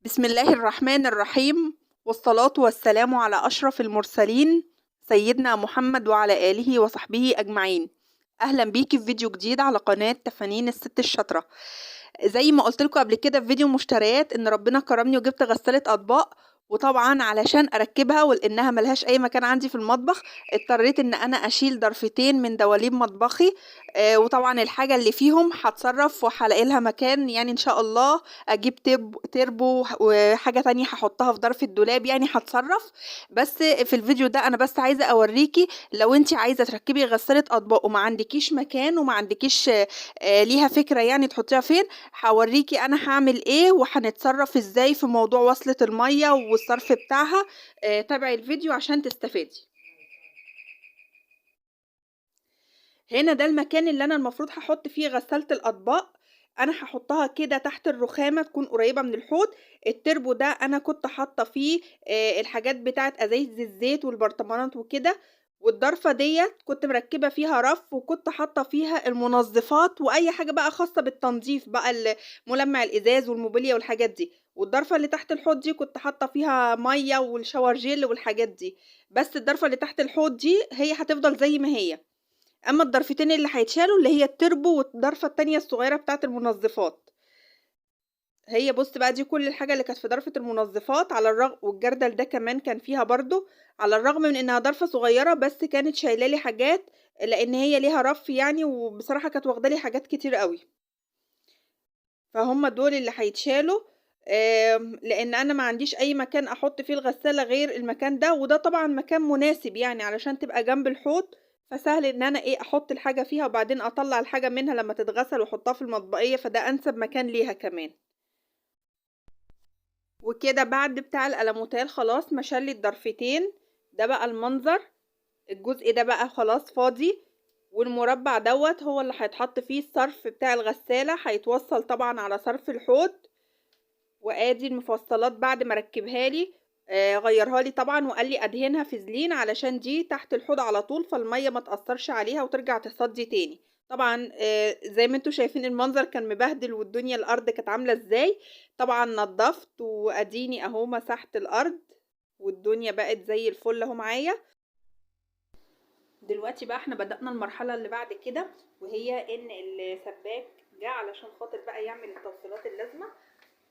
بسم الله الرحمن الرحيم، والصلاة والسلام على أشرف المرسلين سيدنا محمد وعلى آله وصحبه أجمعين. أهلا بيكي في فيديو جديد على قناة تفانين الست الشاطرة. زي ما قلت لكم قبل كده في فيديو مشتريات إن ربنا كرمني وجبت غسالة أطباق، وطبعا علشان أركبها ولأنها ملهاش أي مكان عندي في المطبخ اضطريت إن أنا أشيل ضرفتين من دواليب مطبخي. وطبعا الحاجة اللي فيهم هتصرف وهلاقي لها مكان، يعني إن شاء الله أجيب تربو وحاجة تانية هحطها في ظرف الدولاب، يعني هتصرف. بس في الفيديو ده أنا بس عايزة أوريكي لو انت عايزة تركبي غسالة أطباق وما عندكيش مكان وما عندكيش ليها فكرة يعني تحطيها فين، هوريكي انا هعمل ايه وهنتصرف ازاي في موضوع وصلة المية والصرف بتاعها. تابعي الفيديو عشان تستفادي. هنا ده المكان اللي انا المفروض هحط فيه غسالة الاطباق. انا هحطها كده تحت الرخامة تكون قريبة من الحوض. التربو ده انا كنت حاطة فيه الحاجات بتاعة ازايز الزيت والبرطمانات وكده، والضرفة ديت كنت مركبة فيها رف وكنت حاطة فيها المنظفات واي حاجة بقى خاصة بالتنظيف بقى، ملمع الازاز والموبيليا والحاجات دي. والضرفة اللي تحت الحوض دي كنت حاطة فيها مية والشاور جيل والحاجات دي. بس الضرفة اللي تحت الحوض دي هي هتفضل زي ما هي. اما الضرفتين اللي هيتشالوا اللي هي التربو والضرفة التانية الصغيرة بتاعة المنظفات. هي بص بقى دي كل الحاجة اللي كانت في ضرفة المنظفات، على الرغم والجردل ده كمان كان فيها برضو، على الرغم من انها ضرفة صغيرة بس كانت شايله لي حاجات لان هي ليها رف يعني، وبصراحة كانت واخده لي حاجات كتير قوي. فهم دول اللي هيتشالوا. لان انا ما عنديش اي مكان احط فيه الغسالة غير المكان ده، وده طبعا مكان مناسب يعني علشان تبقى جنب الحوض. فسهل ان انا احط الحاجة فيها وبعدين اطلع الحاجة منها لما تتغسل واحطها في المطبقية، فده انسب مكان ليها كمان. وكده بعد بتاع الألموتال خلاص مشلي الضرفتين. ده بقى المنظر. الجزء ده بقى خلاص فاضي، والمربع دوت هو اللي هيتحط فيه الصرف بتاع الغسالة، هيتوصل طبعا على صرف الحوض. وادي المفصلات بعد ما ركبها لي. غيرها لي طبعا وقال لي ادهنها فازلين علشان دي تحت الحوض على طول فالميه ما تاثرش عليها وترجع تصدي تاني. طبعا زي ما انتوا شايفين المنظر كان مبهدل والدنيا الارض كانت عامله ازاي. طبعا نضفت واديني اهو مسحت الارض والدنيا بقت زي الفل اهو معايا. دلوقتي بقى احنا بدأنا المرحله اللي بعد كده، وهي ان السباك جه علشان خاطر بقى يعمل التوصيلات اللازمه.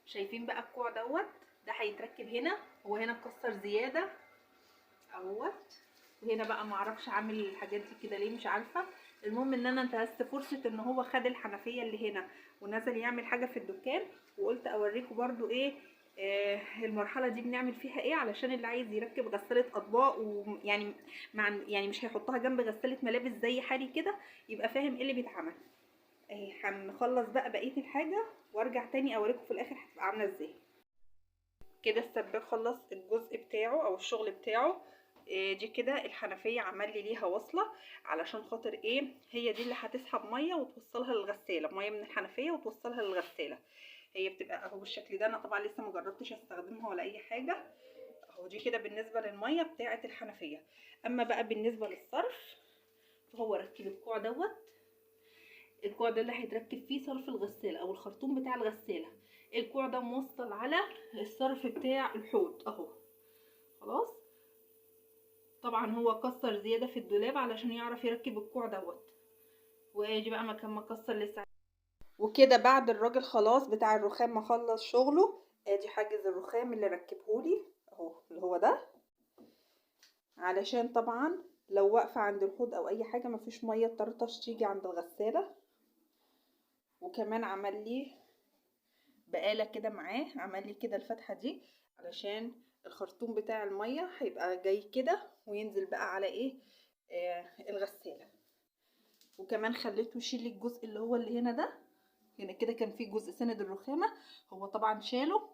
شايفين بقى الكوع دوت، ده هيتركب هنا. هو هنا اتكسر زياده اهوت، وهنا بقى معرفش عامل الحاجات دي كده ليه مش عارفه. المهم ان انا انتهزت فرصه ان هو خد الحنفيه اللي هنا ونزل يعمل حاجه في الدكان، وقلت اوريكم برضو ايه المرحله دي بنعمل فيها ايه علشان اللي عايز يركب غساله اطباق ويعني يعني مش هيحطها جنب غساله ملابس زي حالي كده، يبقى فاهم ايه اللي بيتعمل. هنخلص بقى بقيه الحاجه وارجع تاني اوريكم في الاخر هتبقى عامله ازاي. كده السباك خلص الجزء بتاعه او الشغل بتاعه. دي كده الحنفيه عمل لي ليها وصله علشان خاطر ايه، هي دي اللي هتسحب ميه وتوصلها للغساله، ميه من الحنفيه وتوصلها للغساله. هي بتبقى اهو بالشكل ده، انا طبعا لسه مجربتش استخدمها ولا اي حاجه. اهو دي كده بالنسبه للميه بتاعه الحنفيه. اما بقى بالنسبه للصرف فهو ركب الكوع دوت. الكوع ده اللي هيتركب فيه صرف الغسالة او الخرطوم بتاع الغسالة. الكوع ده موصل على الصرف بتاع الحوض اهو. خلاص. طبعا هو كسر زيادة في الدولاب علشان يعرف يركب الكوع دوت، وادي بقى مكان ما كسر لسه. وكده بعد الراجل خلاص بتاع الرخام ما خلص شغله، ادي حاجز الرخام اللي ركبهولي اهو اللي هو ده، علشان طبعا لو واقفة عند الحوض او اي حاجة مفيش مية تطرطش تيجي عند الغسالة. وكمان عمل لي بقالة كده معاه، عمل لي كده الفتحة دي علشان الخرطوم بتاع المية هيبقى جاي كده وينزل بقى على ايه الغسالة. وكمان خليته يشيل الجزء اللي هو اللي هنا ده. هنا كده كان فيه جزء سند الرخامة، هو طبعا شاله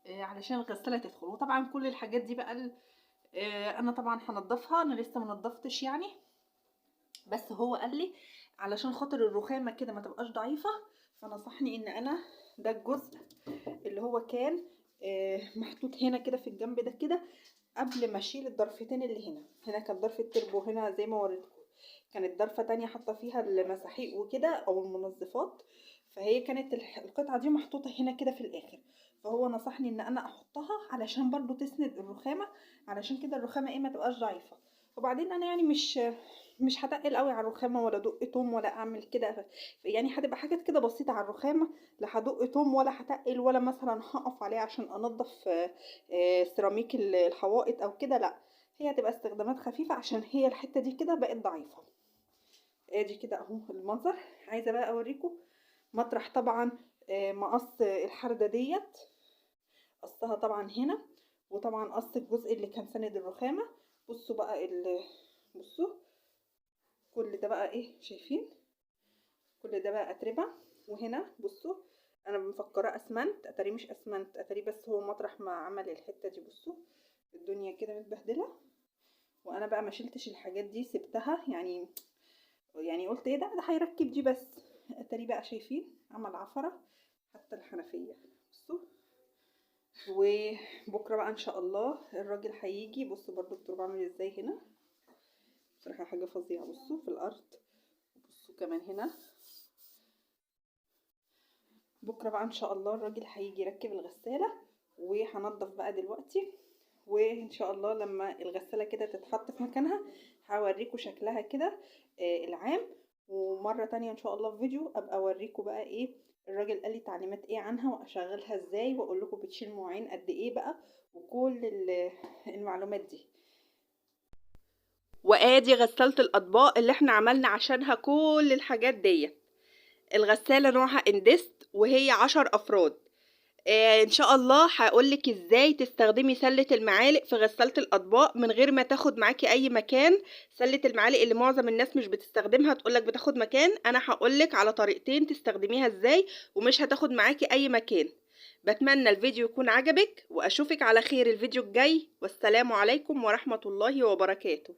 علشان الغسالة تدخل. وطبعا كل الحاجات دي بقى انا طبعا هنضفها، انا لسه منضفتش يعني. بس هو قال لي علشان خاطر الرخامة كده ما تبقاش ضعيفة، فنصحني ان انا ده الجزء اللي هو كان محطوط هنا كده في الجنب ده كده قبل ما اشيل الضرفتين اللي هنا. هنا كان ضرفة تربو هنا زي ما وريتكم، كانت ضرفة تانية حاطة فيها المساحيق وكده او المنظفات، فهي كانت القطعة دي محطوطة هنا كده في الاخر. فهو نصحني ان انا احطها علشان برضو تسند الرخامه، علشان كده الرخامه ايه ما تبقاش ضعيفه. وبعدين انا يعني مش هتقل قوي على الرخامه ولا ادق توم ولا اعمل كده، يعني هتبقى حاجات كده بسيطه على الرخامه. لا هدق توم ولا هتقل ولا مثلا هقف عليه عشان انضف سيراميك الحوائط او كده، لا. هي هتبقى استخدامات خفيفه عشان هي الحته دي كده بقت ضعيفه. ادي كده اهو المنظر. عايزه بقى اوريكم مطرح طبعا مقص الحردة ديت، قصها طبعا هنا، وطبعا قص الجزء اللي كان ساند الرخامة. بصوا بقى بصوا كل ده بقى ايه شايفين، كل ده بقى اتربة. وهنا بصوا انا مفكرة اسمنت، اتاري مش اسمنت، اتاري بس هو مطرح ما عمل الحتة دي. بصوا الدنيا كده متبهدلة، وانا بقى ما شلتش الحاجات دي سبتها، يعني قلت ايه ده هيركب دي بس، اتاري بقى شايفين عمل عفرة حتى الحنفية. بصوا وبكره بقى ان شاء الله الراجل هيجي. بصوا برضو التربه عامل ازاي هنا، بصراحه حاجه فظيعه. بصوا في الارض، بصوا كمان هنا. بكره بقى ان شاء الله الراجل هيجي يركب الغساله، وهنضف بقى دلوقتي. وان شاء الله لما الغساله كده تتحط في مكانها هوريكم شكلها كده العام. ومره تانية ان شاء الله في فيديو ابقى اوريكم بقى ايه الراجل قال لي تعليمات ايه عنها، واشغلها ازاي، واقول لكم بتشيل مواعين قد ايه بقى، وكل المعلومات دي. وادي غسالة الاطباق اللي احنا عملنا عشانها كل الحاجات دي. الغسالة نوعها اندست وهي 10 افراد. ان شاء الله هقولك ازاي تستخدمي سلة المعالق في غسالة الاطباق من غير ما تاخد معاكي اي مكان. سلة المعالق اللي معظم الناس مش بتستخدمها تقولك بتاخد مكان، انا هقولك على طريقتين تستخدميها ازاي ومش هتاخد معاكي اي مكان. بتمنى الفيديو يكون عجبك، واشوفك على خير الفيديو الجاي، والسلام عليكم ورحمة الله وبركاته.